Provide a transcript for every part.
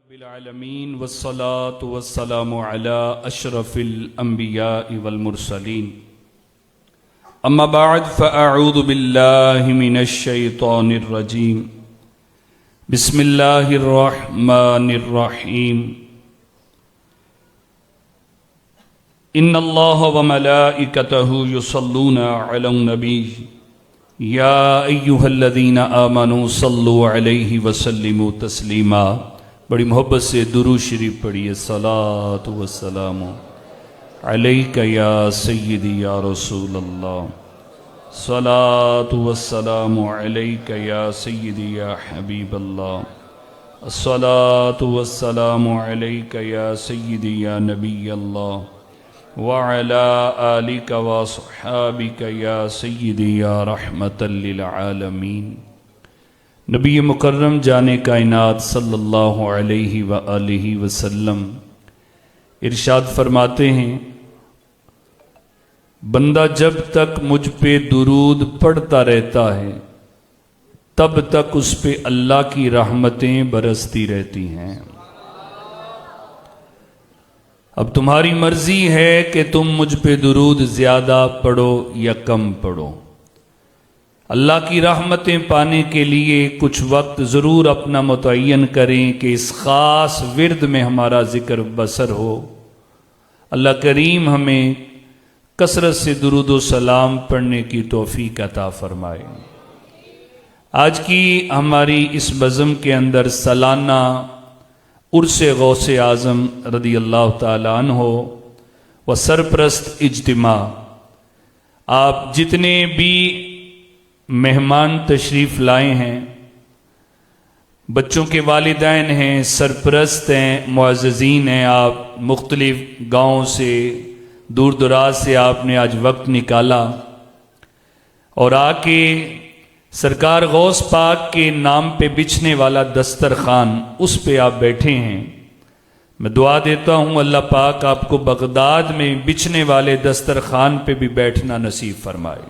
رب العالمین والصلاة والسلام على اشرف الانبیاء والمرسلین اما بعد فاعوذ باللہ من الشیطان الرجیم بسم اللہ الرحمن الرحیم ان اللہ وملائکتہ یصلون علی النبی یا ایہا الذین آمنوا صلوا علیہ وسلموا تسلیما۔ بڑی محبت سے درود شریف پڑھیے۔ صلاۃ والسلام علیک یا سیدی یا رسول اللہ، صلاۃ والسلام علیک یا سیدی یا حبیب اللہ، الصلاۃ والسلام علیک یا سیدی یا نبی اللہ، وعلی آلک وصحابک یا سیدی یا رحمت للعالمین۔ نبی مکرم جان کائنات صلی اللہ علیہ وآلہ وسلم ارشاد فرماتے ہیں، بندہ جب تک مجھ پہ درود پڑھتا رہتا ہے تب تک اس پہ اللہ کی رحمتیں برستی رہتی ہیں۔ اب تمہاری مرضی ہے کہ تم مجھ پہ درود زیادہ پڑھو یا کم پڑھو۔ اللہ کی رحمتیں پانے کے لیے کچھ وقت ضرور اپنا متعین کریں کہ اس خاص ورد میں ہمارا ذکر بسر ہو۔ اللہ کریم ہمیں کثرت سے درود و سلام پڑھنے کی توفیق عطا فرمائے۔ آج کی ہماری اس بزم کے اندر سالانہ عرس غوث اعظم رضی اللہ تعالیٰ عنہ و سرپرست اجتماع، آپ جتنے بھی مہمان تشریف لائے ہیں، بچوں کے والدین ہیں، سرپرست ہیں، معززین ہیں، آپ مختلف گاؤں سے دور دراز سے آپ نے آج وقت نکالا اور آ کے سرکار غوث پاک کے نام پہ بچھنے والا دسترخوان اس پہ آپ بیٹھے ہیں۔ میں دعا دیتا ہوں اللہ پاک آپ کو بغداد میں بچھنے والے دسترخوان پہ بھی بیٹھنا نصیب فرمائے،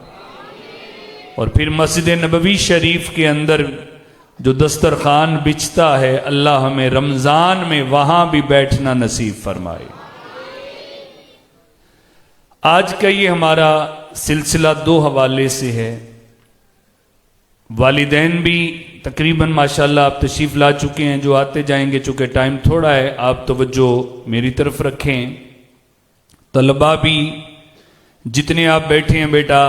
اور پھر مسجد نبوی شریف کے اندر جو دسترخوان بچھتا ہے اللہ ہمیں رمضان میں وہاں بھی بیٹھنا نصیب فرمائے۔ آج کا یہ ہمارا سلسلہ دو حوالے سے ہے۔ والدین بھی تقریباً ماشاءاللہ آپ تشریف لا چکے ہیں، جو آتے جائیں گے، چونکہ ٹائم تھوڑا ہے آپ توجہ میری طرف رکھیں۔ طلباء بھی جتنے آپ بیٹھے ہیں بیٹا،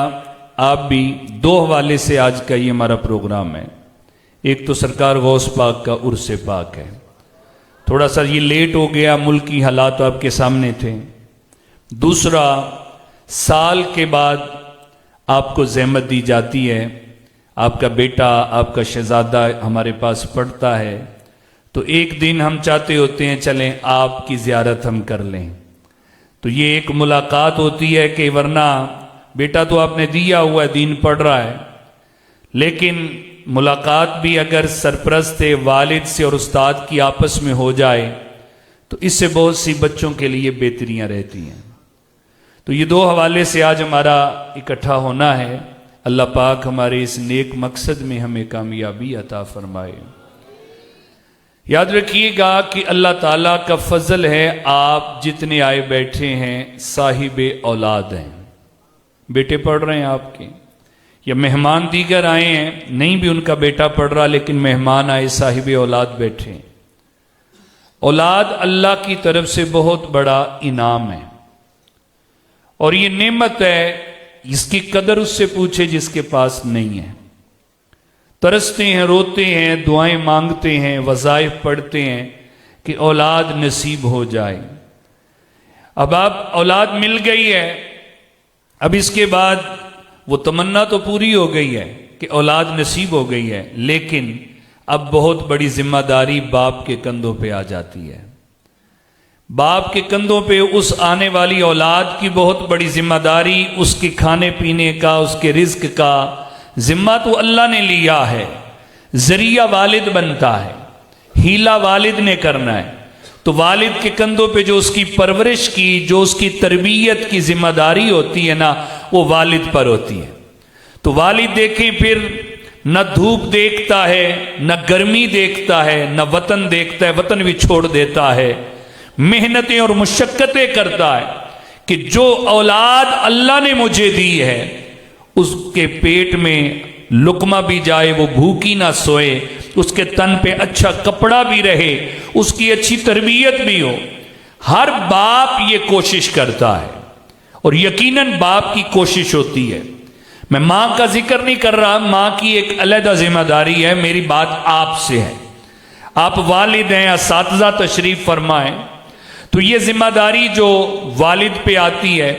آپ بھی دو حوالے سے آج کا یہ ہمارا پروگرام ہے۔ ایک تو سرکار غوث پاک کا عرس پاک ہے، تھوڑا سا یہ لیٹ ہو گیا، ملکی حالات آپ کے سامنے تھے۔ دوسرا، سال کے بعد آپ کو زحمت دی جاتی ہے، آپ کا بیٹا، آپ کا شہزادہ ہمارے پاس پڑھتا ہے، تو ایک دن ہم چاہتے ہوتے ہیں چلیں آپ کی زیارت ہم کر لیں، تو یہ ایک ملاقات ہوتی ہے کہ ورنہ بیٹا تو آپ نے دیا ہوا ہے، دین پڑھ رہا ہے، لیکن ملاقات بھی اگر سرپرست والد سے اور استاد کی آپس میں ہو جائے تو اس سے بہت سی بچوں کے لیے بہتریاں رہتی ہیں۔ تو یہ دو حوالے سے آج ہمارا اکٹھا ہونا ہے۔ اللہ پاک ہمارے اس نیک مقصد میں ہمیں کامیابی عطا فرمائے۔ یاد رکھیے گا کہ اللہ تعالیٰ کا فضل ہے، آپ جتنے آئے بیٹھے ہیں صاحب اولاد ہیں، بیٹے پڑھ رہے ہیں آپ کے، یا مہمان دیگر آئے ہیں، نہیں بھی ان کا بیٹا پڑھ رہا لیکن مہمان آئے، صاحب اولاد بیٹھے ہیں۔ اولاد اللہ کی طرف سے بہت بڑا انعام ہے، اور یہ نعمت ہے، اس کی قدر اس سے پوچھے جس کے پاس نہیں ہے۔ ترستے ہیں، روتے ہیں، دعائیں مانگتے ہیں، وظائف پڑھتے ہیں کہ اولاد نصیب ہو جائے۔ اب آپ اولاد مل گئی ہے، اب اس کے بعد وہ تمنا تو پوری ہو گئی ہے کہ اولاد نصیب ہو گئی ہے، لیکن اب بہت بڑی ذمہ داری باپ کے کندھوں پہ آ جاتی ہے۔ باپ کے کندھوں پہ اس آنے والی اولاد کی بہت بڑی ذمہ داری، اس کے کھانے پینے کا، اس کے رزق کا ذمہ تو اللہ نے لیا ہے، ذریعہ والد بنتا ہے، ہیلا والد نے کرنا ہے، تو والد کے کندھوں پہ جو اس کی پرورش کی، جو اس کی تربیت کی ذمہ داری ہوتی ہے نا، وہ والد پر ہوتی ہے۔ تو والد دیکھیں پھر نہ دھوپ دیکھتا ہے نہ گرمی دیکھتا ہے نہ وطن دیکھتا ہے، وطن بھی چھوڑ دیتا ہے، محنتیں اور مشقتیں کرتا ہے کہ جو اولاد اللہ نے مجھے دی ہے اس کے پیٹ میں لقمہ بھی جائے، وہ بھوکی نہ سوئے، اس کے تن پہ اچھا کپڑا بھی رہے، اس کی اچھی تربیت بھی ہو۔ ہر باپ یہ کوشش کرتا ہے، اور یقیناً باپ کی کوشش ہوتی ہے۔ میں ماں کا ذکر نہیں کر رہا، ماں کی ایک علیحدہ ذمہ داری ہے، میری بات آپ سے ہے۔ آپ والد ہیں، اساتذہ تشریف فرمائیں، تو یہ ذمہ داری جو والد پہ آتی ہے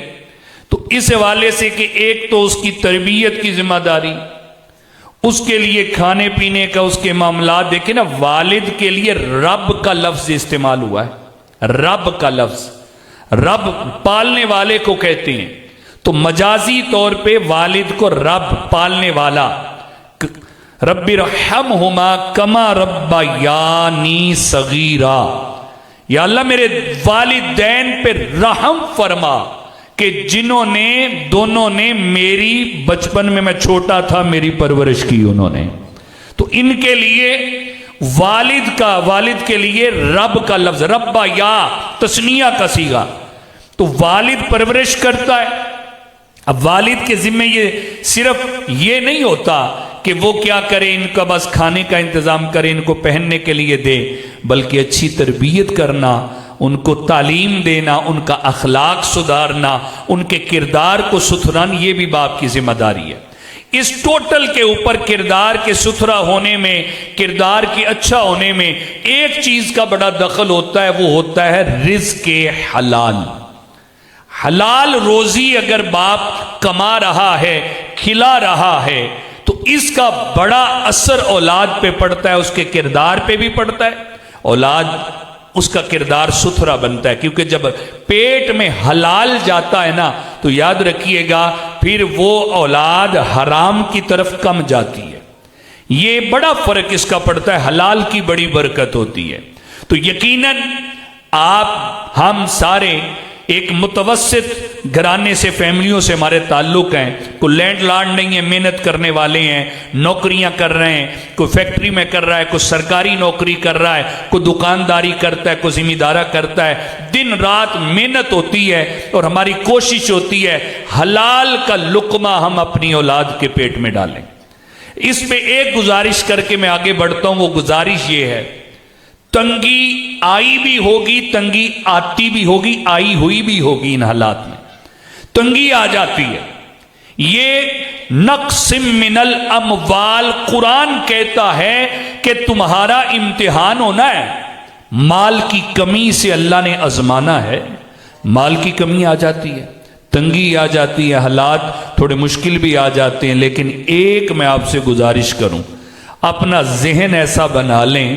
تو اس حوالے سے کہ ایک تو اس کی تربیت کی ذمہ داری، اس کے لیے کھانے پینے کا، اس کے معاملات دیکھیں نا، والد کے لیے رب کا لفظ استعمال ہوا ہے، رب کا لفظ، رب پالنے والے کو کہتے ہیں، تو مجازی طور پہ والد کو رب، پالنے والا، رب ارحمہما کما ربیانی صغیرا، یا اللہ میرے والدین پہ رحم فرما کہ جنہوں نے، دونوں نے میری بچپن میں چھوٹا تھا میری پرورش کی انہوں نے، تو ان کے لیے والد کے لیے رب کا لفظ، ربا یا تسنیہ کا صیغہ، تو والد پرورش کرتا ہے۔ اب والد کے ذمہ یہ صرف یہ نہیں ہوتا کہ وہ کیا کرے، ان کا بس کھانے کا انتظام کرے، ان کو پہننے کے لیے دے، بلکہ اچھی تربیت کرنا، ان کو تعلیم دینا، ان کا اخلاق سدھارنا، ان کے کردار کو ستھرانا، یہ بھی باپ کی ذمہ داری ہے۔ اس ٹوٹل کے اوپر کردار کے ستھرا ہونے میں، کردار کے اچھا ہونے میں ایک چیز کا بڑا دخل ہوتا ہے، وہ ہوتا ہے رزق حلال۔ حلال روزی اگر باپ کما رہا ہے، کھلا رہا ہے، تو اس کا بڑا اثر اولاد پہ پڑتا ہے، اس کے کردار پہ بھی پڑتا ہے، اولاد اس کا کردار ستھرا بنتا ہے، کیونکہ جب پیٹ میں حلال جاتا ہے نا تو یاد رکھیے گا پھر وہ اولاد حرام کی طرف کم جاتی ہے۔ یہ بڑا فرق اس کا پڑتا ہے، حلال کی بڑی برکت ہوتی ہے۔ تو یقیناً ہم سارے ایک متوسط گھرانے سے، فیملیوں سے ہمارے تعلق ہیں، کوئی لینڈ لارڈ نہیں ہے، محنت کرنے والے ہیں، نوکریاں کر رہے ہیں، کوئی فیکٹری میں کر رہا ہے، کوئی سرکاری نوکری کر رہا ہے، کوئی دکانداری کرتا ہے، کوئی ذمہ کرتا ہے، دن رات محنت ہوتی ہے، اور ہماری کوشش ہوتی ہے حلال کا لقمہ ہم اپنی اولاد کے پیٹ میں ڈالیں۔ اس پہ ایک گزارش کر کے میں آگے بڑھتا ہوں، وہ گزارش یہ ہے، تنگی آئی بھی ہوگی، تنگی آتی بھی ہوگی، آئی ہوئی بھی ہوگی، ان حالات میں تنگی آ جاتی ہے۔ یہ نقص من الاموال، قرآن کہتا ہے کہ تمہارا امتحان ہونا ہے، مال کی کمی سے اللہ نے آزمانا ہے، مال کی کمی آ جاتی ہے، تنگی آ جاتی ہے، حالات تھوڑے مشکل بھی آ جاتے ہیں، لیکن ایک میں آپ سے گزارش کروں، اپنا ذہن ایسا بنا لیں،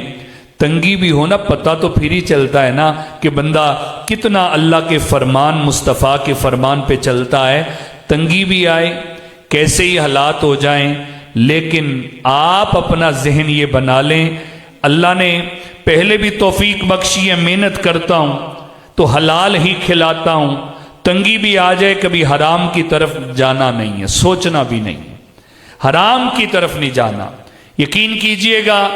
تنگی بھی ہونا پتہ تو پھر ہی چلتا ہے نا کہ بندہ کتنا اللہ کے فرمان، مصطفیٰ کے فرمان پہ چلتا ہے، تنگی بھی آئے، کیسے ہی حالات ہو جائیں، لیکن آپ اپنا ذہن یہ بنا لیں، اللہ نے پہلے بھی توفیق بخشی ہے، محنت کرتا ہوں تو حلال ہی کھلاتا ہوں، تنگی بھی آ جائے کبھی حرام کی طرف جانا نہیں ہے، سوچنا بھی نہیں ہے، حرام کی طرف نہیں جانا۔ یقین کیجئے گا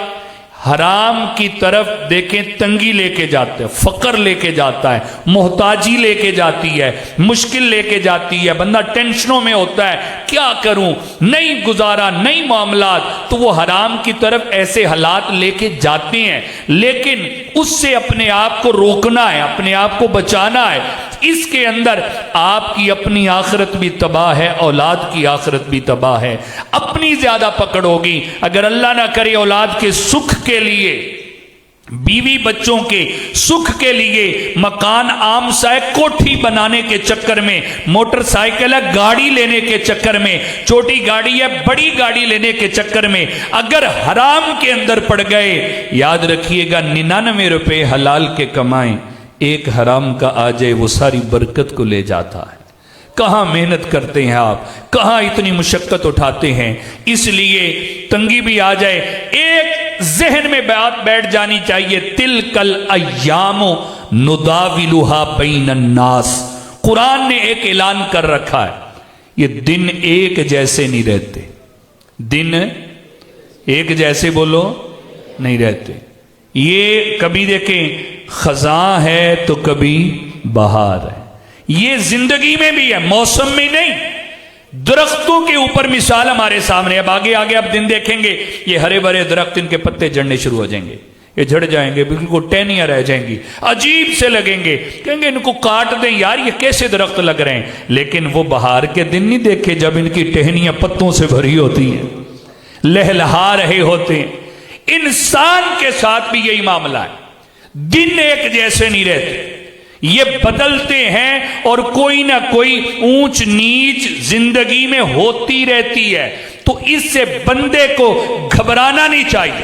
حرام کی طرف دیکھیں تنگی لے کے جاتے ہیں، فقر لے کے جاتا ہے، محتاجی لے کے جاتی ہے، مشکل لے کے جاتی ہے، بندہ ٹینشنوں میں ہوتا ہے، کیا کروں، نہیں گزارا، نہیں معاملات، تو وہ حرام کی طرف ایسے حالات لے کے جاتے ہیں، لیکن اس سے اپنے آپ کو روکنا ہے، اپنے آپ کو بچانا ہے۔ اس کے اندر آپ کی اپنی آخرت بھی تباہ ہے، اولاد کی آخرت بھی تباہ ہے، اپنی زیادہ پکڑ ہوگی، اگر اللہ نہ کرے اولاد کے سکھ کے لیے، بیوی بچوں کے سکھ کے لیے مکان عام سا ہے، کوٹھی بنانے کے چکر میں، موٹر سائیکل ہے گاڑی لینے کے چکر میں، چھوٹی گاڑی ہے بڑی گاڑی لینے کے چکر میں اگر حرام کے اندر پڑ گئے، یاد رکھیے گا 99 روپے حلال کے کمائیں، ایک حرام کا آ جائے وہ ساری برکت کو لے جاتا ہے۔ کہاں محنت کرتے ہیں آپ، کہاں اتنی مشقت اٹھاتے ہیں، اس لیے تنگی بھی آ جائے، ایک ذہن میں بات بیٹھ جانی چاہیے، تلک الایام نداولها بین الناس، قرآن نے ایک اعلان کر رکھا ہے، یہ دن ایک جیسے نہیں رہتے، دن ایک جیسے بولو نہیں رہتے. یہ کبھی دیکھیں خزاں ہے تو کبھی بہار ہے. یہ زندگی میں بھی ہے، موسم میں نہیں. درختوں کے اوپر مثال ہمارے سامنے. اب آگے اب دن دیکھیں گے یہ ہرے بھرے درخت، ان کے پتے جھڑنے شروع ہو جائیں گے، یہ جھڑ جائیں گے، بالکل ٹہنیاں رہ جائیں گی، عجیب سے لگیں گے. کہیں گے ان کو کاٹ دیں یار، یہ کیسے درخت لگ رہے ہیں. لیکن وہ بہار کے دن نہیں دیکھے جب ان کی ٹہنیاں پتوں سے بھری ہوتی ہیں، لہلہا رہے ہوتے ہیں. انسان کے ساتھ بھی یہی معاملہ ہے. دن ایک جیسے نہیں رہتے، یہ بدلتے ہیں، اور کوئی نہ کوئی اونچ نیچ زندگی میں ہوتی رہتی ہے. تو اس سے بندے کو گھبرانا نہیں چاہیے.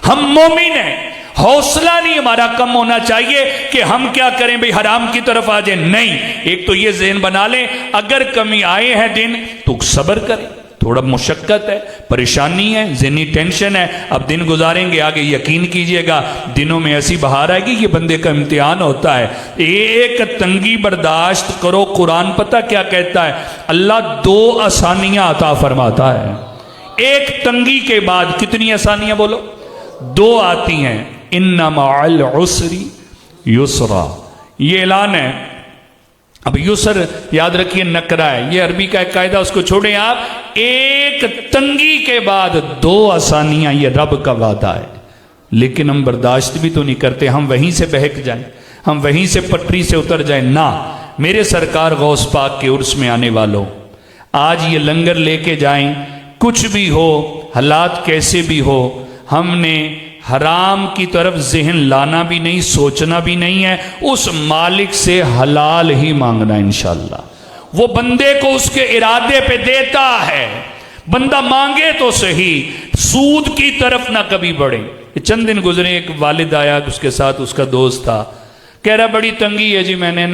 ہم مومن ہیں، حوصلہ نہیں ہمارا کم ہونا چاہیے کہ ہم کیا کریں بھئی حرام کی طرف آ جائیں. نہیں، ایک تو یہ ذہن بنا لیں اگر کمی آئے ہیں دن تو صبر کریں. تھوڑا مشقت ہے، پریشانی ہے، ذہنی ٹینشن ہے، اب دن گزاریں گے، آگے یقین کیجئے گا دنوں میں ایسی بہار آئے گی. یہ بندے کا امتحان ہوتا ہے. ایک تنگی برداشت کرو. قرآن پتہ کیا کہتا ہے؟ اللہ 2 آسانیاں عطا فرماتا ہے. ایک تنگی کے بعد کتنی آسانیاں بولو؟ 2 آتی ہیں. ان مع العسر یسرا، یہ اعلان ہے. اب یسر یاد رکھیے نکرہ ہے، یہ عربی کا ایک قاعدہ، اس کو چھوڑیں آپ. ایک تنگی کے بعد 2 آسانیاں، یہ رب کا وعدہ ہے. لیکن ہم برداشت بھی تو نہیں کرتے. ہم وہیں سے بہک جائیں، ہم وہیں سے پٹری سے اتر جائیں. نہ، میرے سرکار غوث پاک کے عرس میں آنے والوں، آج یہ لنگر لے کے جائیں. کچھ بھی ہو، حالات کیسے بھی ہو، ہم نے حرام کی طرف ذہن لانا بھی نہیں، سوچنا بھی نہیں ہے. اس مالک سے حلال ہی مانگنا انشاءاللہ. وہ بندے کو اس کے ارادے پہ دیتا ہے. بندہ مانگے تو صحیح، سود کی طرف نہ کبھی بڑھے. چند دن گزرے، ایک والد آیا، اس کے ساتھ اس کا دوست تھا. کہہ رہا بڑی تنگی ہے جی، میں نے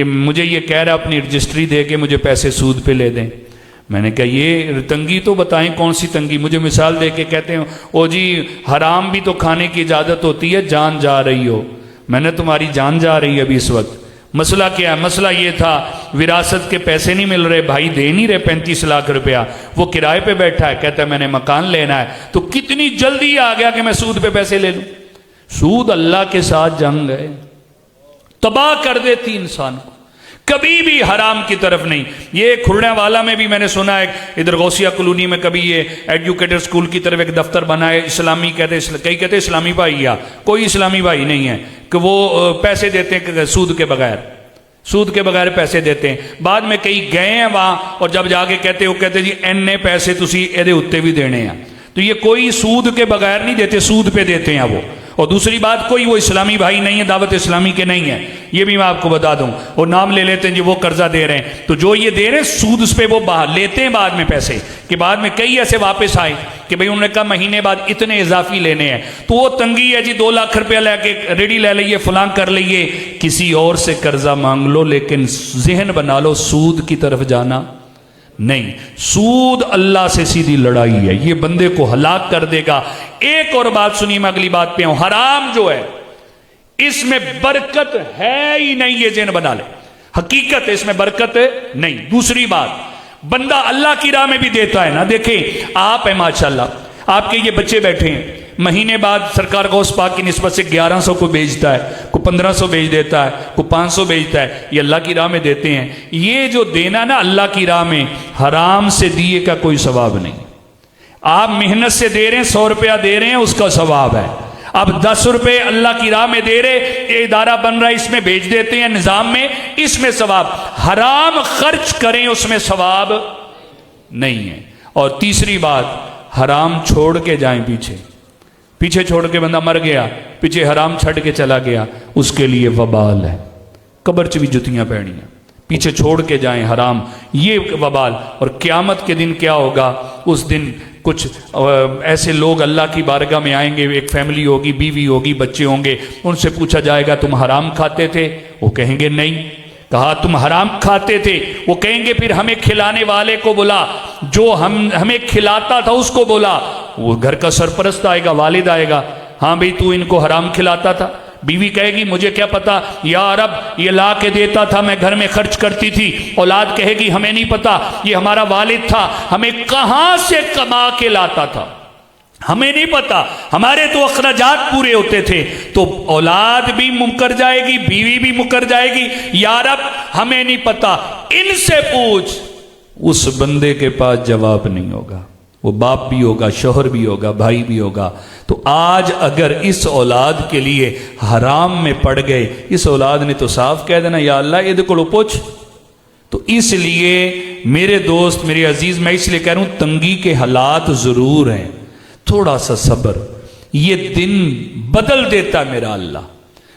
مجھے یہ کہہ رہا اپنی رجسٹری دے کے مجھے پیسے سود پہ لے دیں. میں نے کہا یہ تنگی تو بتائیں کون سی تنگی. مجھے مثال دے کے کہتے ہیں او جی حرام بھی تو کھانے کی اجازت ہوتی ہے، جان جا رہی ہو. میں نے تمہاری جان جا رہی ہے ابھی اس وقت. مسئلہ کیا ہے؟ مسئلہ یہ تھا وراثت کے پیسے نہیں مل رہے، بھائی دے نہیں رہے 35 لاکھ روپیہ. وہ کرائے پہ بیٹھا ہے، کہتا ہے میں نے مکان لینا ہے. تو کتنی جلدی آ گیا کہ میں سود پہ پیسے لے لوں. سود اللہ کے ساتھ جنگ ہے، تباہ کر دیتی انسان کو. کبھی بھی حرام کی طرف نہیں. یہ کھرنے والا میں بھی میں نے سنا ہے، ادھر غوثیہ کالونی میں کبھی یہ ایجوکیٹر سکول کی طرف ایک دفتر بنا ہے، اسلامی کہتے ہیں، کئی کہتے ہیں اسلامی بھائی. یا کوئی اسلامی بھائی نہیں ہے کہ وہ پیسے دیتے ہیں سود کے بغیر پیسے دیتے ہیں. بعد میں کئی گئے ہیں وہاں، اور جب جا کے کہتے وہ کہتے جی اینے پیسے تسی ایدے اتے بھی دینے ہیں. تو یہ کوئی سود کے بغیر نہیں دیتے، سود پہ دیتے ہیں وہ. اور دوسری بات، کوئی وہ اسلامی بھائی نہیں ہے، دعوت اسلامی کے نہیں ہے، یہ بھی میں آپ کو بتا دوں. وہ نام لے لیتے ہیں جی وہ قرضہ دے رہے ہیں، تو جو یہ دے رہے ہیں سود اس پہ وہ لیتے ہیں بعد میں پیسے. کہ بعد میں کئی ایسے واپس آئے کہ بھئی انہوں نے کہا مہینے بعد اتنے اضافی لینے ہیں. تو وہ تنگی ہے جی 2 لاکھ روپیہ لے کے ریڈی لے لئیے، فلاں کر لئیے، کسی اور سے قرضہ مانگ لو، لیکن ذہن بنا لو سود کی طرف جانا نہیں. سود اللہ سے سیدھی لڑائی ہے، یہ بندے کو ہلاک کر دے گا. ایک اور بات سنیے، میں اگلی بات پہ ہوں. حرام جو ہے اس میں برکت ہے ہی نہیں، یہ ذہن بنا لے. حقیقت ہے اس میں برکت نہیں. دوسری بات، بندہ اللہ کی راہ میں بھی دیتا ہے نا. دیکھیں آپ ہیں ماشاءاللہ، آپ کے یہ بچے بیٹھے ہیں، مہینے بعد سرکار غوث پاک کی نسبت سے 1100 کو بیچتا ہے، کو 1500 بیچ دیتا ہے، کو 500 بیچتا ہے. یہ اللہ کی راہ میں دیتے ہیں. یہ جو دینا نا اللہ کی راہ میں، حرام سے دیے کا کوئی ثواب نہیں. آپ محنت سے دے رہے ہیں، 100 روپیہ دے رہے ہیں، اس کا ثواب ہے. اب 10 روپے اللہ کی راہ میں دے رہے، یہ ادارہ بن رہا ہے، اس میں بیچ دیتے ہیں نظام میں، اس میں ثواب. حرام خرچ کریں اس میں ثواب نہیں ہے. اور تیسری بات، حرام چھوڑ کے جائیں، پیچھے چھوڑ کے بندہ مر گیا، پیچھے حرام چھڑ کے چلا گیا، اس کے لیے وبال ہے. قبر چ بھی جتیاں پہنیاں. پیچھے چھوڑ کے جائیں حرام، یہ وبال. اور قیامت کے دن کیا ہوگا؟ اس دن کچھ ایسے لوگ اللہ کی بارگاہ میں آئیں گے، ایک فیملی ہوگی، بیوی ہوگی، بچے ہوں گے. ان سے پوچھا جائے گا تم حرام کھاتے تھے؟ وہ کہیں گے نہیں. کہا تم حرام کھاتے تھے؟ وہ کہیں گے پھر ہمیں کھلانے والے کو بلا، جو ہمیں کھلاتا تھا اس کو بلا. وہ گھر کا سرپرست آئے گا، والد آئے گا، ہاں بھئی تو ان کو حرام کھلاتا تھا. بیوی کہے گی مجھے کیا پتا، یا رب یہ لا کے دیتا تھا، میں گھر میں خرچ کرتی تھی. اولاد کہے گی ہمیں نہیں پتا، یہ ہمارا والد تھا، ہمیں کہاں سے کما کے لاتا تھا. ہمیں نہیں پتا، ہمارے تو اخراجات پورے ہوتے تھے، تو اولاد بھی مکر جائے گی، بیوی بھی مکر جائے گی، یا رب ہمیں نہیں پتا، ان سے پوچھ۔ اس بندے کے پاس جواب نہیں ہوگا، وہ باپ بھی ہوگا، شوہر بھی ہوگا، بھائی بھی ہوگا۔ تو آج اگر اس اولاد کے لیے حرام میں پڑ گئے، اس اولاد نے تو صاف کہہ دینا یا اللہ یہ کو پوچھ۔ تو اس لیے میرے دوست، میرے عزیز، میں اس لیے کہہ رہا ہوں تنگی کے حالات ضرور ہیں، تھوڑا سا صبر، یہ دن بدل دیتا ہے میرا اللہ،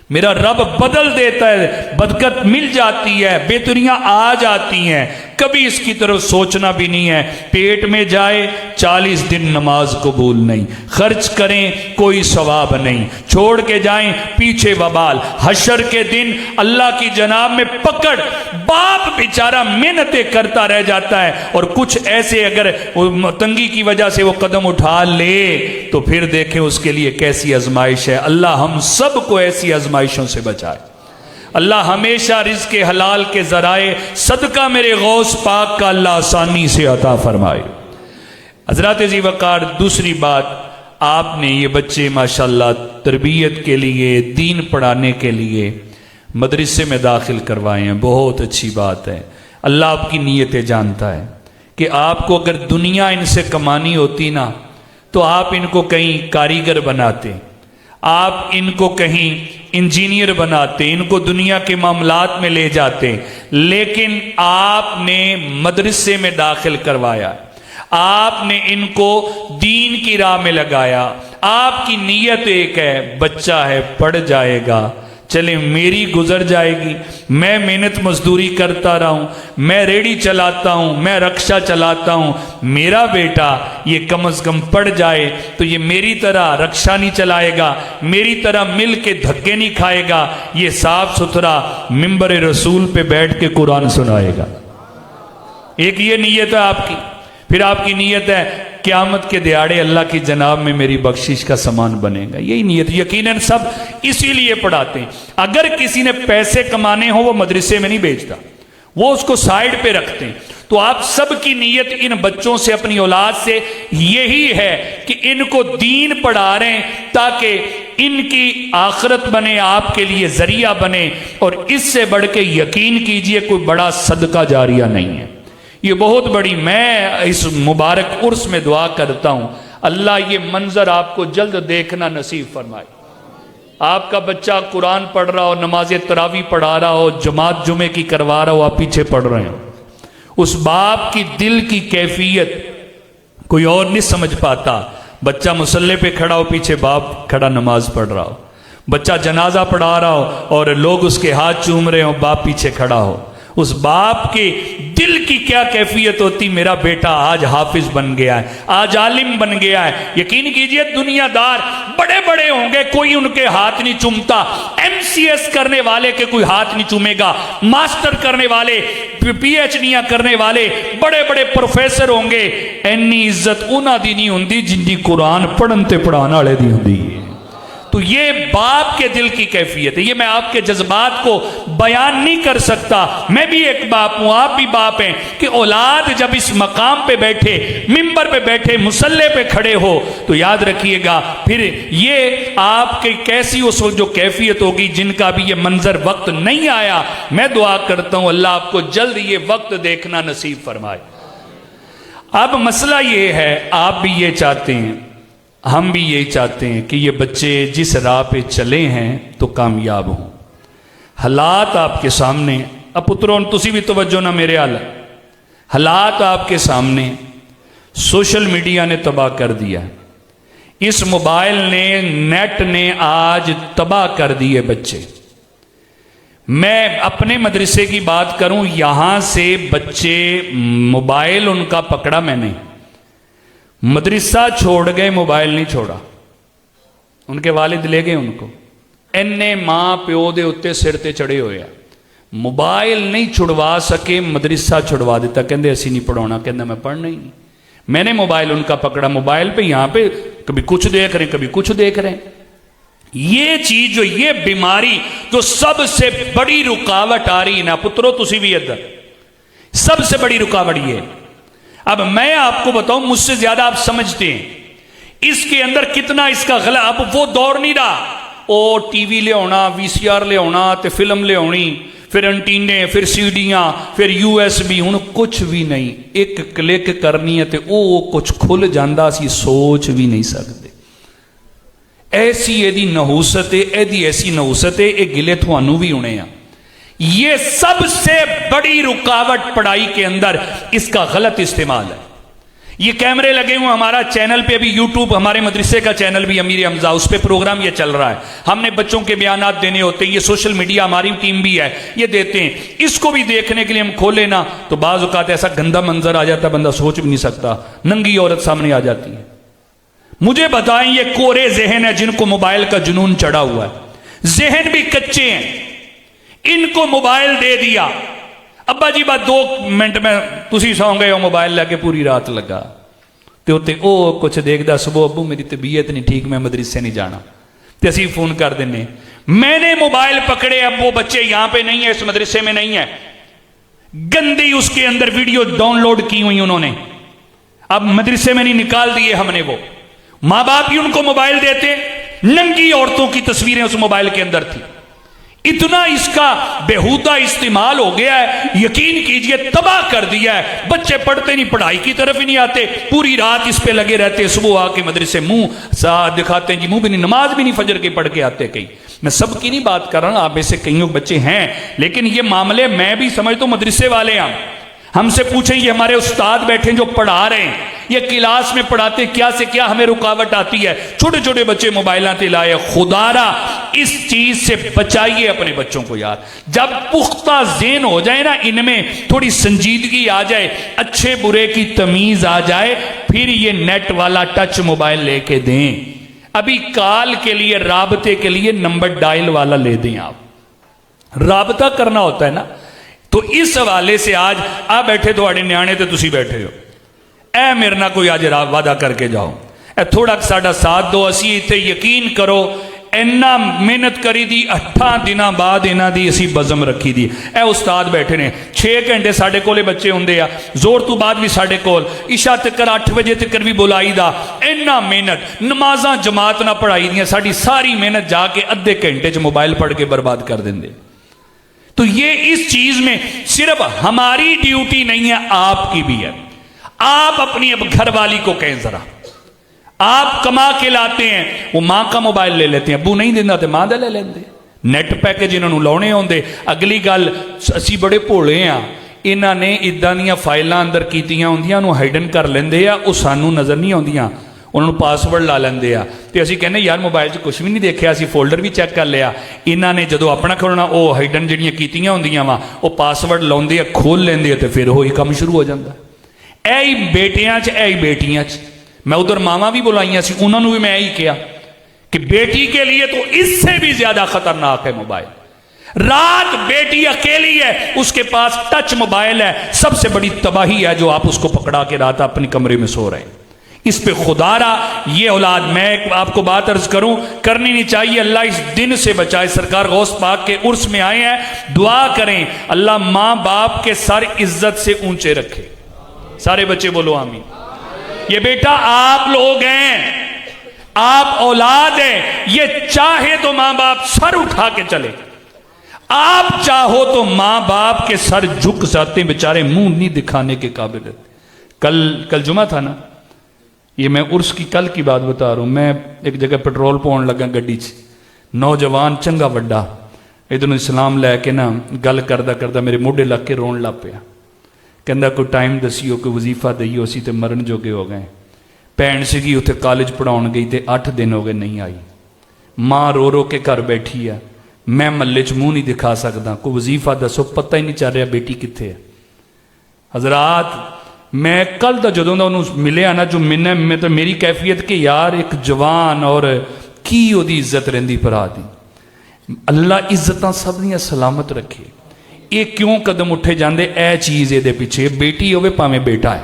میرا رب بدل دیتا ہے، برکت مل جاتی ہے، بہتریاں آ جاتی ہیں، کبھی اس کی طرف سوچنا بھی نہیں ہے۔ پیٹ میں جائے 40 دن نماز قبول نہیں، خرچ کریں کوئی ثواب نہیں، چھوڑ کے جائیں پیچھے وبال، حشر کے دن اللہ کی جناب میں پکڑ، باپ بیچارہ محنتیں کرتا رہ جاتا ہے، اور کچھ ایسے اگر تنگی کی وجہ سے وہ قدم اٹھا لے تو پھر دیکھیں اس کے لیے کیسی آزمائش ہے۔ اللہ ہم سب کو ایسی آزمائشوں سے بچائے۔ اللہ ہمیشہ رزق حلال کے ذرائع صدقہ میرے غوث پاک کا اللہ آسانی سے عطا فرمائے۔ حضرات ذی وقار، دوسری بات، آپ نے یہ بچے ماشاءاللہ تربیت کے لیے، دین پڑھانے کے لیے مدرسے میں داخل کروائے ہیں، بہت اچھی بات ہے۔ اللہ آپ کی نیتیں جانتا ہے کہ آپ کو اگر دنیا ان سے کمانی ہوتی نا تو آپ ان کو کہیں کاریگر بناتے، آپ ان کو کہیں انجینئر بناتے، ان کو دنیا کے معاملات میں لے جاتے، لیکن آپ نے مدرسے میں داخل کروایا، آپ نے ان کو دین کی راہ میں لگایا، آپ کی نیت ایک ہے، بچہ ہے پڑھ جائے گا، چلیں میری گزر جائے گی، میں محنت مزدوری کرتا رہا ہوں، میں ریڑھی چلاتا ہوں، میں رکشہ چلاتا ہوں، میرا بیٹا یہ کم از کم پڑھ جائے تو یہ میری طرح رکشہ نہیں چلائے گا، میری طرح مل کے دھکے نہیں کھائے گا، یہ صاف ستھرا منبر رسول پہ بیٹھ کے قرآن سنائے گا۔ ایک یہ نیت ہے آپ کی، پھر آپ کی نیت ہے قیامت کے دیہاڑے اللہ کی جناب میں میری بخشش کا سامان بنے گا، یہی نیت۔ یقیناً سب اسی لیے پڑھاتے ہیں۔ اگر کسی نے پیسے کمانے ہوں وہ مدرسے میں نہیں بیچتا، وہ اس کو سائیڈ پہ رکھتے ہیں۔ تو آپ سب کی نیت ان بچوں سے، اپنی اولاد سے یہی ہے کہ ان کو دین پڑھا رہے ہیں تاکہ ان کی آخرت بنے، آپ کے لیے ذریعہ بنے، اور اس سے بڑھ کے یقین کیجئے کوئی بڑا صدقہ جاریہ نہیں ہے، یہ بہت بڑی۔ میں اس مبارک عرس میں دعا کرتا ہوں اللہ یہ منظر آپ کو جلد دیکھنا نصیب فرمائے۔ آپ کا بچہ قرآن پڑھ رہا ہو، نماز تراویح پڑھا رہا ہو، جماعت جمعے کی کروا رہا ہو، آپ پیچھے پڑھ رہے ہیں، اس باپ کی دل کی کیفیت کوئی اور نہیں سمجھ پاتا۔ بچہ مصلی پہ کھڑا ہو، پیچھے باپ کھڑا نماز پڑھ رہا ہو، بچہ جنازہ پڑھا رہا ہو اور لوگ اس کے ہاتھ چوم رہے ہو، باپ پیچھے کھڑا ہو، اس باپ کے دل کی کیا کیفیت ہوتی، میرا بیٹا آج حافظ بن گیا ہے، آج عالم بن گیا ہے۔ یقین کیجئے دنیا دار بڑے بڑے ہوں گے، کوئی ان کے ہاتھ نہیں چومتا، MCS کرنے والے کے کوئی ہاتھ نہیں چومے گا، ماسٹر کرنے والے، PhD کرنے والے، بڑے بڑے پروفیسر ہوں گے، اینی عزت انہاں دی نہیں ہوندی جن دی قرآن پڑھن تے پڑھانا والے دی ہوندی ہے۔ تو یہ باپ کے دل کی کیفیت ہے، یہ میں آپ کے جذبات کو بیان نہیں کر سکتا۔ میں بھی ایک باپ ہوں، آپ بھی باپ ہیں، کہ اولاد جب اس مقام پہ بیٹھے، منبر پہ بیٹھے، مصلی پہ کھڑے ہو تو یاد رکھیے گا پھر یہ آپ کے کیسی اس وقت جو کیفیت ہوگی، جن کا بھی یہ منظر وقت نہیں آیا۔ میں دعا کرتا ہوں اللہ آپ کو جلد یہ وقت دیکھنا نصیب فرمائے۔ اب مسئلہ یہ ہے، آپ بھی یہ چاہتے ہیں، ہم بھی یہی چاہتے ہیں کہ یہ بچے جس راہ پہ چلے ہیں تو کامیاب ہوں۔ حالات آپ کے سامنے، اب پتروں تسی بھی توجہ نہ میرے حالات آپ کے سامنے، سوشل میڈیا نے تباہ کر دیا، اس موبائل نے، نیٹ نے آج تباہ کر دیے بچے۔ میں اپنے مدرسے کی بات کروں، یہاں سے بچے موبائل ان کا پکڑا میں نے، مدرسہ چھوڑ گئے، موبائل نہیں چھوڑا، ان کے والد لے گئے ان کو، اینے ماں پیو دے اتے سر تے چڑھے ہوئے، موبائل نہیں چھڑوا سکے، مدرسہ چھڑوا دیتا، کہندے اسی نہیں پڑھونا، کہندے میں پڑھنا ہی نہیں۔ میں نے موبائل ان کا پکڑا، موبائل پہ یہاں پہ کبھی کچھ دیکھ رہے ہیں، کبھی کچھ دیکھ رہے ہیں۔ یہ چیز جو، یہ بیماری جو سب سے بڑی رکاوٹ آ رہی نا پترو، تسی بھی ادھر، سب سے بڑی رکاوٹ یہ ہے۔ اب میں آپ کو بتاؤں، مجھ سے زیادہ آپ سمجھتے ہیں، اس کے اندر کتنا اس کا غلط. اب وہ دور نہیں رہا او ٹی وی لے آنا, وی سی آر لے آنا تے فلم لے آنی, پھر انٹینے, پھر سیڈیاں, پھر یو ایس بی. ہن کچھ بھی نہیں, ایک کلک کرنی ہے تے او کچھ کھل جاندا, سی سوچ بھی نہیں سکتے. ایسی ایدی نحوست ہے, ایسی نحوست ہے, اے گلے تھوانوں بھی ہونے ہیں. یہ سب سے بڑی رکاوٹ پڑھائی کے اندر اس کا غلط استعمال ہے. یہ کیمرے لگے ہوئے, ہمارا چینل پہ بھی یوٹیوب, ہمارے مدرسے کا چینل بھی امیر حمزہ, اس پہ پروگرام یہ چل رہا ہے. ہم نے بچوں کے بیانات دینے ہوتے ہیں, یہ سوشل میڈیا ہماری ٹیم بھی ہے, یہ دیتے ہیں. اس کو بھی دیکھنے کے لیے ہم کھولے نا تو بعض اوقات ایسا گندا منظر آ جاتا ہے, بندہ سوچ بھی نہیں سکتا. ننگی عورت سامنے آ جاتی ہے. مجھے بتائیں, یہ کورے ذہن ہے جن کو موبائل کا جنون چڑھا ہوا ہے, ذہن بھی کچے ہیں, ان کو موبائل دے دیا, ابا جی بات 2 منٹ میں تسی سو گئے ہو, موبائل لے کے پوری رات لگا تے اوتے او کچھ دیکھدا, صبح ابو میری طبیعت نہیں ٹھیک, میں مدرسے نہیں جانا, تے اسی فون کر دینے میں نے موبائل پکڑے, اب وہ بچے یہاں پہ نہیں ہے, اس مدرسے میں نہیں ہے, گندی اس کے اندر ویڈیو ڈاؤن لوڈ کی ہوئی انہوں نے, اب مدرسے میں نہیں نکال دیے ہم نے. وہ ماں باپ ہی ان کو موبائل دیتے, ننگی عورتوں کی تصویریں اس موبائل کے اندر تھی. اتنا اس کا بےہودہ استعمال ہو گیا ہے, یقین کیجئے تباہ کر دیا ہے. بچے پڑھتے نہیں, پڑھائی کی طرف ہی نہیں آتے, پوری رات اس پہ لگے رہتے, صبح آ کے مدرسے منہ دکھاتے ہیں جی, منہ بھی نہیں, نماز بھی نہیں فجر کے پڑھ کے آتے. کئی میں سب کی نہیں بات کر رہا ہوں, آپ میں سے کئیوں بچے ہیں, لیکن یہ معاملے میں بھی سمجھتا ہوں مدرسے والے ہیں. ہم سے پوچھیں, یہ ہمارے استاد بیٹھے جو پڑھا رہے ہیں, یہ کلاس میں پڑھاتے کیا سے کیا ہمیں رکاوٹ آتی ہے. چھوٹے چھوٹے بچے موبائلات لائے, خدا را اس چیز سے بچائیے اپنے بچوں کو. یار جب پختہ ذہن ہو جائے نا, ان میں تھوڑی سنجیدگی آ جائے, اچھے برے کی تمیز آ جائے, پھر یہ نیٹ والا ٹچ موبائل لے کے دیں. ابھی کال کے لیے, رابطے کے لیے نمبر ڈائل والا لے دیں. آپ رابطہ کرنا ہوتا ہے نا, تو اس حوالے سے آج آ بیٹھے تھوڑے نیانے تے تسی بیٹھے ہو, اے میرے نہ کوئی آج وعدہ کر کے جاؤ, اے تھوڑا ساڈا ساتھ دو, اسی تے یقین کرو اینا محنت کری دی, 8 دنوں بعد اینا دی اسی بزم رکھی دی. اے استاد بیٹھے نے 6 گھنٹے ساڈے کولے بچے ہوندے آ, زور تو بعد بھی ساڈے کول, عشاء تکر 8 بجے تکر بھی بلائی دا. اینا محنت, نمازاں جماعت نہ پڑھائی دیاں, ساڈی ساری محنت جا کے ادھے گھنٹے چ موبائل پڑھ کے برباد کر دیں دے. تو یہ اس چیز میں صرف ہماری ڈیوٹی نہیں ہے, آپ کی بھی ہے. آپ اپنی اب گھر والی کو کہیں ذرا, آپ کما کے لاتے ہیں, وہ ماں کا موبائل لے لیتے ہیں, ابو نہیں دینا تو ماں دا لے لیندے, نیٹ پیکج انہوں لاؤنے ہوندے. اگلی گل, اسی بڑے بھولے ہیں, انہوں نے اداں دیاں فائلاں اندر کیتیاں ہوندیاں, انہوں ہائیڈن کر لیندے آ, وہ سانوں نظر نہیں آندیاں, انہوں نے پاسورڈ لا لیندے آ. تے اسی کہنے یار موبائل سے کچھ بھی نہیں دیکھا, اسی فولڈر بھی چیک کر لیا. انہوں نے جدو اپنا کھولنا, وہ ہائیڈن جڑیاں کیتیاں ہوندیاں وا, وہ پاسورڈ لاؤندے آ, کھول لیندے آ, تے پھر وہی کام شروع ہو جاتا. اے ہی بیٹیاں چ, اے ہی بیٹیاں چ. میں ادھر ماواں بھی بلائیاں سی, انہوں نے بھی میں یہی کیا کہ بیٹی کے لیے تو اس سے بھی زیادہ خطرناک ہے موبائل. رات بیٹی اکیلی ہے, اس کے پاس ٹچ موبائل ہے, سب سے بڑی تباہی ہے جو آپ اس کو پکڑا کے رات اپنے کمرے میں سو رہے ہیں. اس پہ خدا را یہ اولاد, میں آپ کو بات عرض کروں, کرنی نہیں چاہیے. اللہ اس دن سے بچائے. سرکار غوث پاک کے عرس میں آئے ہیں, دعا کریں اللہ ماں باپ کے سر عزت سے اونچے رکھے. سارے بچے بولو آمین. یہ بیٹا آپ لوگ ہیں, آپ اولاد ہیں, یہ چاہے تو ماں باپ سر اٹھا کے چلے, آپ چاہو تو ماں باپ کے سر جھک جاتے ہیں, بیچارے منہ نہیں دکھانے کے قابل. کل جمعہ تھا نا, یہ میں عرس کی کل کی بات بتا رہا ہوں. میں ایک جگہ پیٹرول پاؤن لگا گڈی چ, نوجوان چنگا وڈا ادھر اسلام لے کے نا گل کردہ کردہ میرے موڈے لگ کے رون لگ پیا. کہندا کوئی ٹائم دسیو, کوئی وظیفہ دئیو, اسی تے مرن جوگے ہو گئے. بھین سیگی اتنے کالج پڑھاؤن گئی تے 8 دن ہو گئے نہیں آئی. ماں رو رو کے گھر بیٹھی ہے, میں محلے چ منہ نہیں دکھا سکتا, کوئی وظیفہ دسو, پتہ ہی نہیں چل رہا بیٹی کتنے ہے. حضرات میں کل دا جدوں دا انہوں ملے آنا, جو میں تو میری کیفیت کہ یار ایک جوان اور کی او دی عزت رہندی پرا دی. اللہ عزتاں سب دیاں سلامت رکھے. یہ کیوں قدم اٹھے جاندے, اے چیز دے پیچھے, بیٹی ہوئے پاویں بیٹا ہے.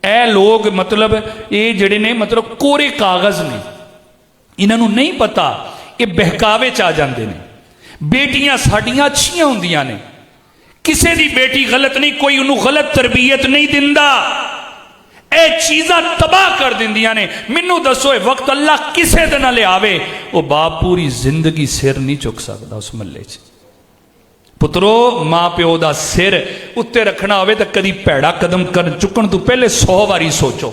اے لوگ مطلب یہ جڑے نے مطلب کورے کاغذ نے, انہوں نہیں پتا, یہ بہکاوے چاہ جاندے نے. بیٹیاں ساڑیاں اچھیاں ہوندیاں نے, کسے دی بیٹی غلط نہیں, کوئی انہوں غلط تربیت نہیں دندا. ਇਹ ਚੀਜ਼ਾਂ ਤਬਾਹ ਕਰ ਦਿੰਦੀਆਂ ਨੇ। ਮੈਨੂੰ ਦੱਸੋ ਇਹ ਵਕਤ ਅੱਲਾ ਕਿਸੇ ਦੇ ਨਾਲ ਲਿਆਵੇ, ਉਹ ਬਾਪ ਪੂਰੀ ਜ਼ਿੰਦਗੀ ਸਿਰ ਨਹੀਂ ਚੁੱਕ ਸਕਦਾ ਉਸ ਮਹੱਲੇ 'ਚ। ਪੁੱਤਰੋ, ਮਾਂ ਪਿਓ ਦਾ ਸਿਰ ਉੱਤੇ ਰੱਖਣਾ ਹੋਵੇ ਤਾਂ ਕਦੀ ਭੈੜਾ ਕਦਮ ਚੁੱਕਣ ਤੋਂ ਪਹਿਲੇ 100 ਵਾਰੀ ਸੋਚੋ।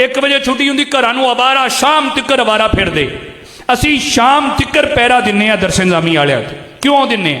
1 ਵਜੇ ਛੁੱਟੀ ਹੁੰਦੀ, ਘਰਾਂ ਨੂੰ ਅਵਾਰਾ, ਸ਼ਾਮ ਤਿੱਕਰ ਅਵਾਰਾ ਫਿਰਦੇ। ਅਸੀਂ ਸ਼ਾਮ ਤਿੱਕਰ ਪਹਿਰਾ ਦਿੰਨੇ ਆ ਦਰਸ ਨਿਜ਼ਾਮੀ ਵਾਲਿਆਂ ਤੇ। ਕਿਉਂ ਦਿੰਨੇ ਆ?